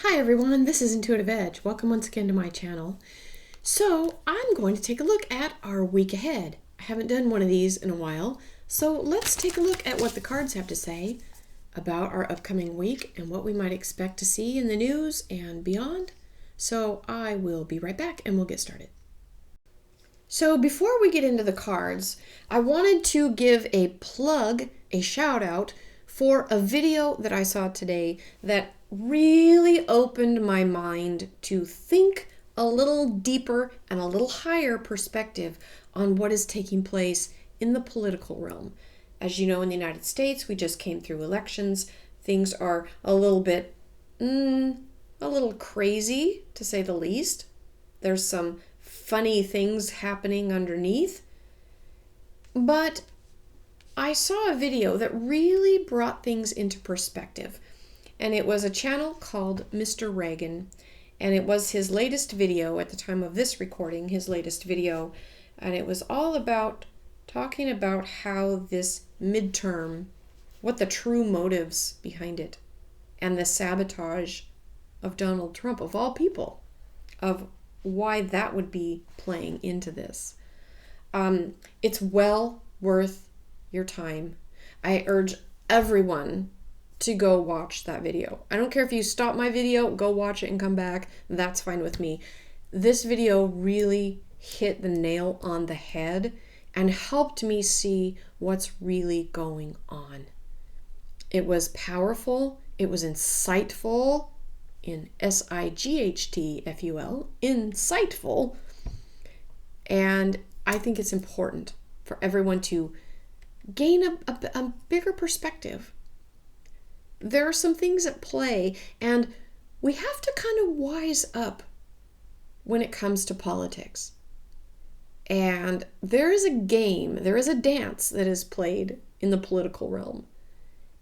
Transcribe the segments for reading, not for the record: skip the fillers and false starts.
Hi everyone, this is Intuitive Edge. Welcome once again to my channel. So I'm going to take a look at our week ahead. I haven't done one of these in a while, so let's take a look at what the cards have to say about our upcoming week and what we might expect to see in the news and beyond. So I will be right back and we'll get started. So before we get into the cards, I wanted to give a plug, a shout out for a video that I saw today that really opened my mind to think a little deeper and a little higher perspective on what is taking place in the political realm. As you know, in the United States, we just came through elections. Things are a little bit, a little crazy, to say the least. There's some funny things happening underneath. But I saw a video that really brought things into perspective. And it was a channel called Mr. Reagan. And it was his latest video at the time of this recording, his latest video. And it was all about talking about how this midterm, what the true motives behind it, and the sabotage of Donald Trump, of all people, of why that would be playing into this. It's well worth your time. I urge everyone to go watch that video. I don't care if you stop my video, go watch it and come back. That's fine with me. This video really hit the nail on the head and helped me see what's really going on. It was powerful. It was insightful. In S-I-G-H-T-F-U-L, insightful. And I think it's important for everyone to gain a bigger perspective. There are some things at play, and we have to kind of wise up when it comes to politics. And there is a game, there is a dance that is played in the political realm.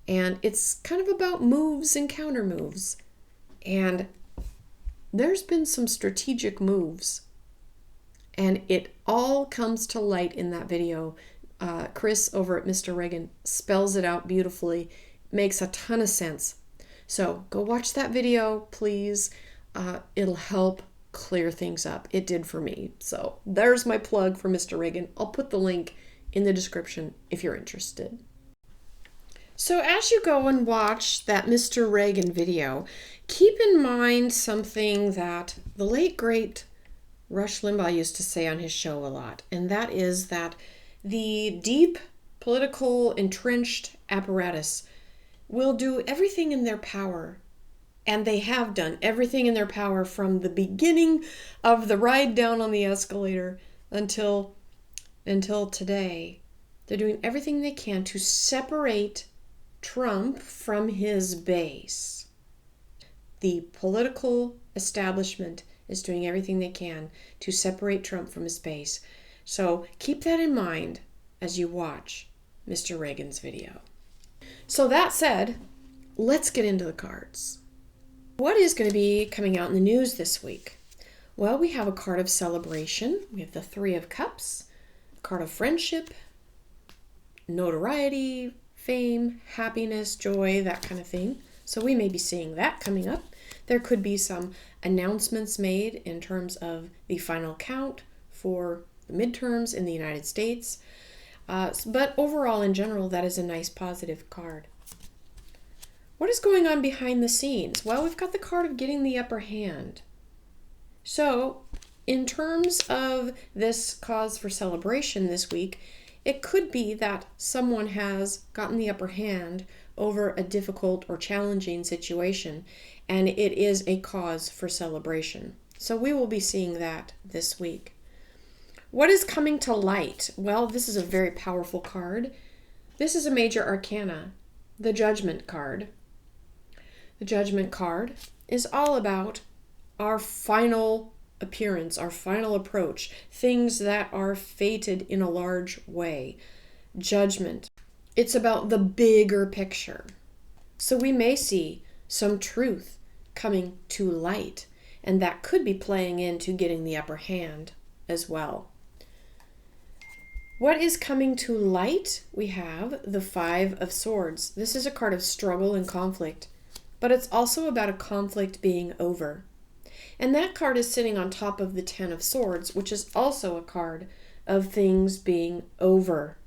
And it's kind of about moves and counter moves. And there's been some strategic moves. And it all comes to light in that video. Chris over at Mr. Reagan spells it out beautifully. Makes a ton of sense. So go watch that video, please. It'll help clear things up. It did for me. So there's my plug for Mr. Reagan. I'll put the link in the description if you're interested. So as you go and watch that Mr. Reagan video, keep in mind something that the late, great Rush Limbaugh used to say on his show a lot, and that is that the deep political entrenched apparatus will do everything in their power, and they have done everything in their power from the beginning of the ride down on the escalator until today. They're doing everything they can to separate Trump from his base. The political establishment is doing everything they can to separate Trump from his base. So keep that in mind as you watch Mr. Reagan's video. So that said, let's get into the cards. What is going to be coming out in the news this week? Well, we have a card of celebration. We have the Three of Cups, a card of friendship, notoriety, fame, happiness, joy, that kind of thing. So we may be seeing that coming up. There could be some announcements made in terms of the final count for the midterms in the United States. But overall, in general, that is a nice positive card. What is going on behind the scenes? Well, we've got the card of getting the upper hand. So, in terms of this cause for celebration this week, it could be that someone has gotten the upper hand over a difficult or challenging situation, and it is a cause for celebration. So we will be seeing that this week. What is coming to light? Well, this is a very powerful card. This is a major arcana, the Judgment card. The Judgment card is all about our final appearance, our final approach, things that are fated in a large way. Judgment. It's about the bigger picture. So we may see some truth coming to light, and that could be playing into getting the upper hand as well. What is coming to light? We have the Five of Swords. This is a card of struggle and conflict. but it's also about a conflict being over. And that card is sitting on top of the Ten of Swords, which is also a card of things being over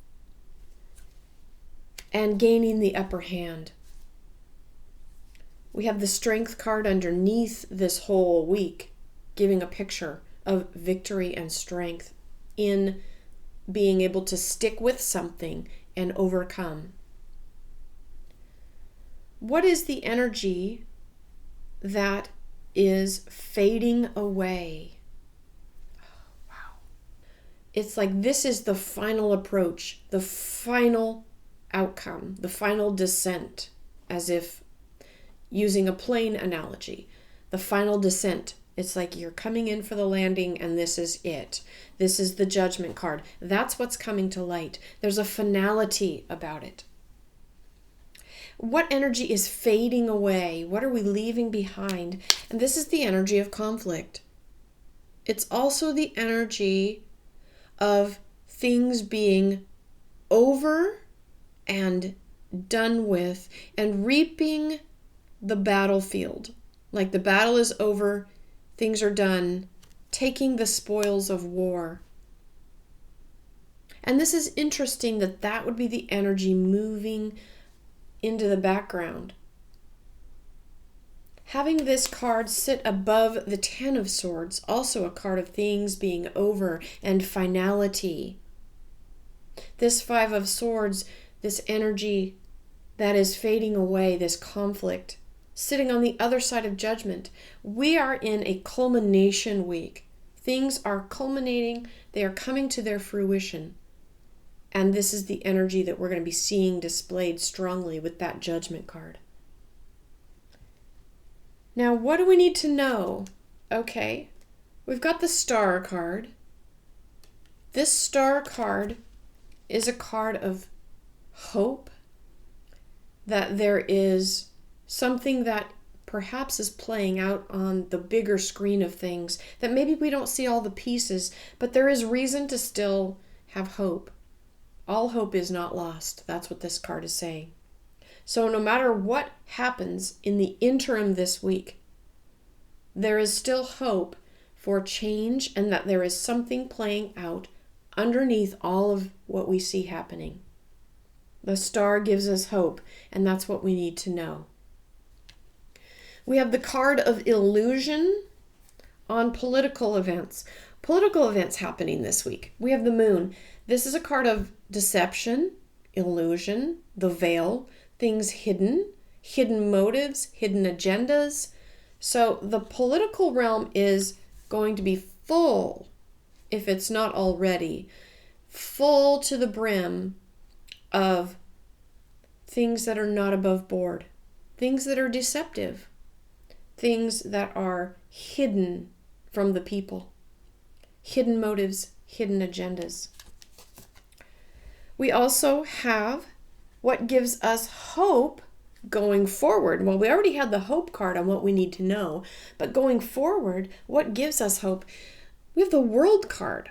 and gaining the upper hand. We have the Strength card underneath this whole week, giving a picture of victory and strength in being able to stick with something and overcome. What is the energy that is fading away? Oh, wow. It's like this is the final approach, the final outcome, the final descent, as if using a plane analogy, the final descent. It's like you're coming in for the landing and this is it. This is the Judgment card. That's what's coming to light. There's a finality about it. What energy is fading away? What are we leaving behind? And this is the energy of conflict. It's also the energy of things being over and done with and reaping the battlefield. Like the battle is over, things are done, taking the spoils of war. And this is interesting that that would be the energy moving into the background. Having this card sit above the Ten of Swords, also a card of things being over and finality. This Five of Swords, this energy that is fading away, this conflict, sitting on the other side of Judgment. We are in a culmination week. Things are culminating, they are coming to their fruition. And this is the energy that we're going to be seeing displayed strongly with that Judgment card. Now, what do we need to know? Okay, we've got the Star card. This Star card is a card of hope, that there is something that perhaps is playing out on the bigger screen of things, that maybe we don't see all the pieces, but there is reason to still have hope. All hope is not lost. That's what this card is saying. So no matter what happens in the interim this week, there is still hope for change and that there is something playing out underneath all of what we see happening. The Star gives us hope, and that's what we need to know. We have the card of illusion on political events. Political events happening this week. We have the Moon. This is a card of deception, illusion, the veil, things hidden, hidden motives, hidden agendas. So the political realm is going to be full, if it's not already, full to the brim of things that are not above board, things that are deceptive, things that are hidden from the people, hidden motives, hidden agendas. We also have what gives us hope going forward. Well, we already had the hope card on what we need to know, but going forward, what gives us hope? We have the World card.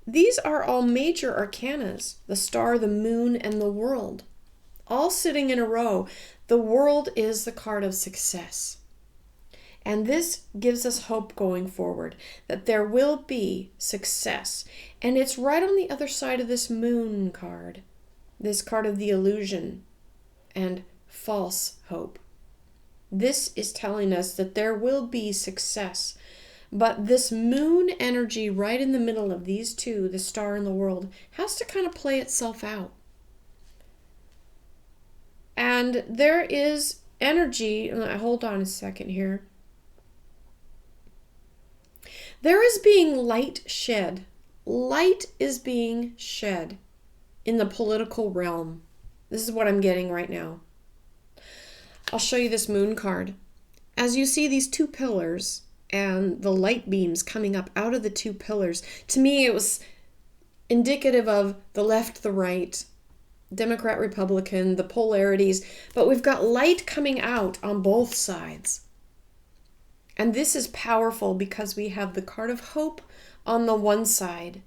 These are all major arcanas, the Star, the Moon, and the World, all sitting in a row. The World is the card of success. And this gives us hope going forward, that there will be success. And it's right on the other side of this Moon card, this card of the illusion and false hope. This is telling us that there will be success. But this Moon energy right in the middle of these two, the Star and the World, has to kind of play itself out. And there is energy, hold on a second here. There is being light shed. Light is being shed in the political realm. This is what I'm getting right now. I'll show you this Moon card. As you see these two pillars and the light beams coming up out of the two pillars, to me it was indicative of the left, the right, Democrat, Republican, the polarities, but we've got light coming out on both sides. And this is powerful because we have the card of hope on the one side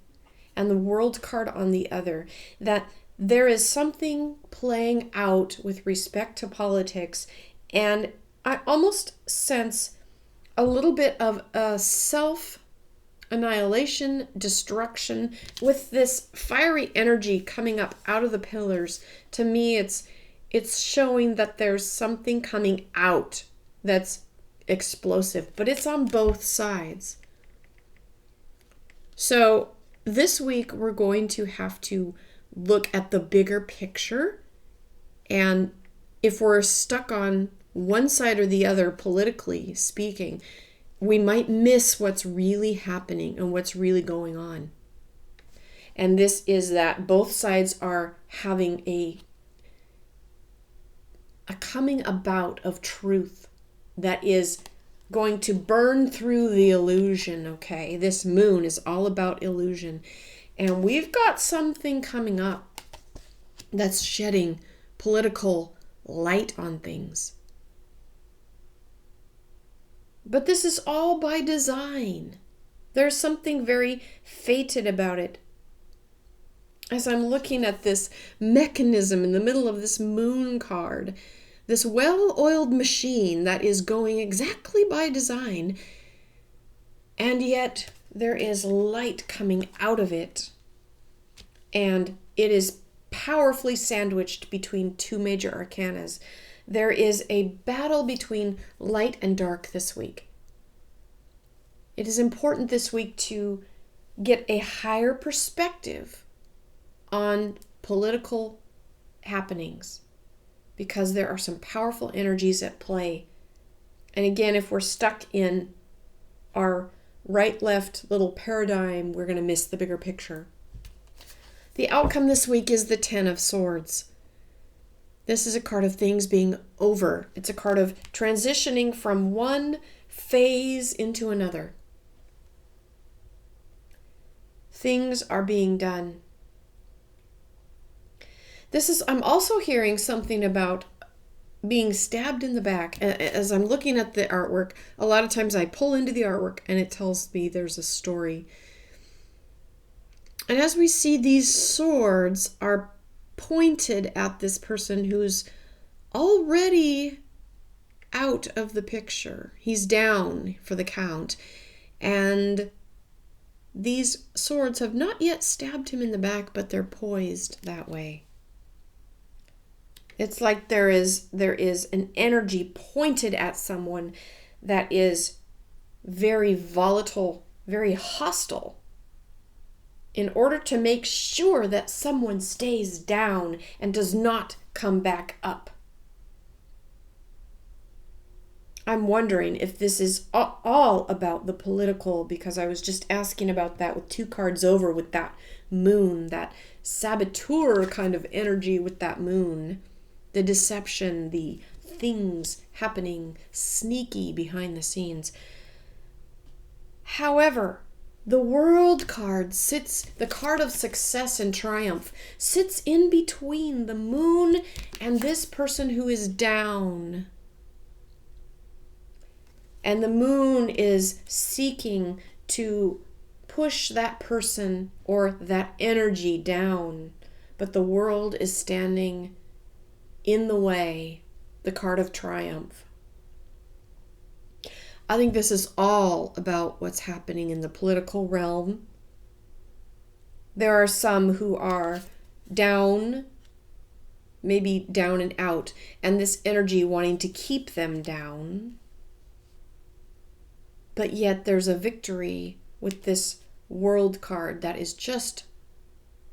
and the World card on the other, that there is something playing out with respect to politics, And I almost sense a little bit of a self-annihilation, destruction with this fiery energy coming up out of the pillars. To me, it's showing that there's something coming out that's explosive, but it's on both sides. So this week we're going to have to look at the bigger picture, and if we're stuck on one side or the other, politically speaking, we might miss what's really happening and what's really going on. And this is that both sides are having a coming about of truth that is going to burn through the illusion, okay? This moon is all about illusion. And we've got something coming up that's shedding political light on things. But this is all by design. There's something very fated about it. As I'm looking at this mechanism in the middle of this moon card, this well-oiled machine that is going exactly by design, and yet there is light coming out of it, and it is powerfully sandwiched between two major arcanas. There is a battle between light and dark this week. It is important this week to get a higher perspective on political happenings, because there are some powerful energies at play. And again, if we're stuck in our right-left little paradigm, we're going to miss the bigger picture. The outcome this week is the Ten of Swords. This is a card of things being over. It's a card of transitioning from one phase into another. Things are being done. I'm also hearing something about being stabbed in the back. As I'm looking at the artwork, a lot of times I pull into the artwork and it tells me there's a story. And as we see, these swords are pointed at this person who's already out of the picture. He's down for the count. And these swords have not yet stabbed him in the back, but they're poised that way. It's like there is an energy pointed at someone that is very volatile, very hostile, in order to make sure that someone stays down and does not come back up. I'm wondering if this is all about the political, because I was just asking about that with two cards over, with that moon, that saboteur kind of energy with that moon. The deception, the things happening sneaky behind the scenes. However, the World card sits, the card of success and triumph, sits in between the moon and this person who is down. And the moon is seeking to push that person or that energy down. But the world is standing in the way, the card of triumph. I think this is all about what's happening in the political realm. There are some who are down, maybe down and out, and this energy wanting to keep them down. But yet there's a victory with this World card that is just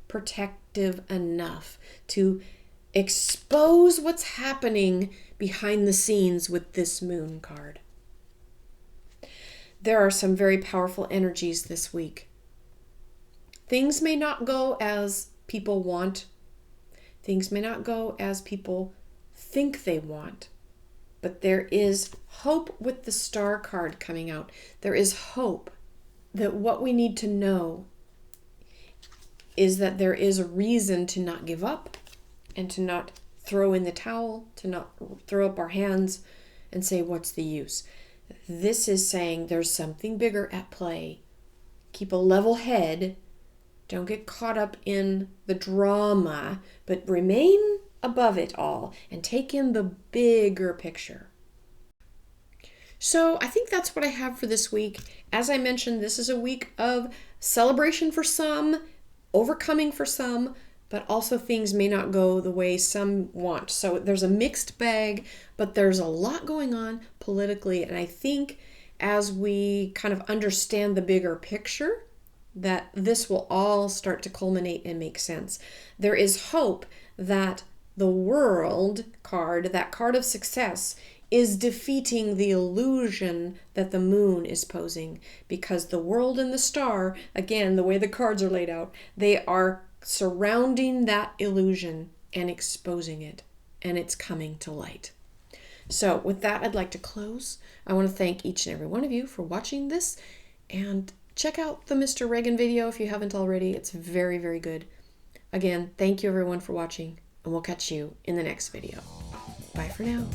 protective enough to expose what's happening behind the scenes with this moon card. There are some very powerful energies this week. Things may not go as people want. Things may not go as people think they want. But there is hope with the Star card coming out. There is hope that what we need to know is that there is a reason to not give up, and to not throw in the towel, to not throw up our hands and say, what's the use? This is saying there's something bigger at play. Keep a level head. Don't get caught up in the drama, but remain above it all and take in the bigger picture. So I think that's what I have for this week. As I mentioned, this is a week of celebration for some, overcoming for some, but also things may not go the way some want. So there's a mixed bag, but there's a lot going on politically. And I think as we kind of understand the bigger picture, that this will all start to culminate and make sense. There is hope that the world card, that card of success, is defeating the illusion that the moon is posing, because the world and the star, again, the way the cards are laid out, they are surrounding that illusion and exposing it, and it's coming to light. So with that, I'd like to close. I want to thank each and every one of you for watching this, and check out the Mr. Reagan video if you haven't already. It's very, very good. Again, thank you everyone for watching, and we'll catch you in the next video. Bye for now.